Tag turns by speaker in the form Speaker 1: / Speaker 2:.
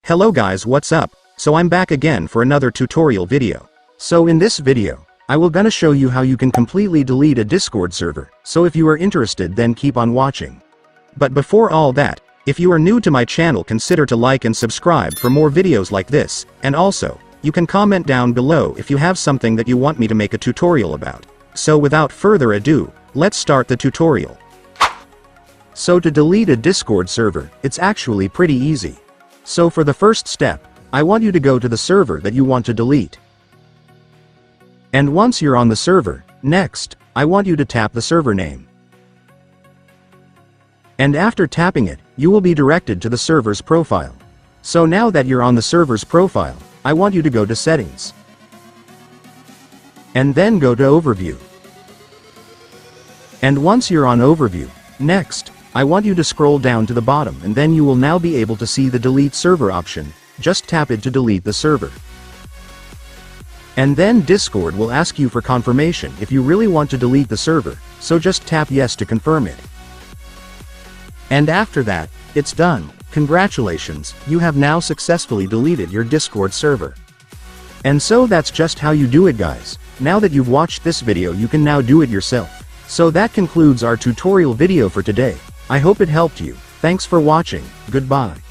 Speaker 1: Hello guys, what's up? So I'm back again for another tutorial video. So in this video, I will gonna show you how you can completely delete a Discord server, so if you are interested then keep on watching. But before all that, if you are new to my channel consider to like and subscribe for more videos like this, and also, you can comment down below if you have something that you want me to make a tutorial about. So without further ado, let's start the tutorial. So to delete a Discord server, it's actually pretty easy. So for the first step, I want you to go to the server that you want to delete. And once you're on the server, next, I want you to tap the server name. And after tapping it, you will be directed to the server's profile. So now that you're on the server's profile, I want you to go to Settings. And then go to Overview. And once you're on Overview, next, I want you to scroll down to the bottom and then you will now be able to see the Delete Server option. Just tap it to delete the server. And then Discord will ask you for confirmation if you really want to delete the server, so just tap yes to confirm it. And after that, it's done. Congratulations, you have now successfully deleted your Discord server. And so that's just how you do it guys. Now that you've watched this video you can now do it yourself. So that concludes our tutorial video for today. I hope it helped you. Thanks for watching. Goodbye.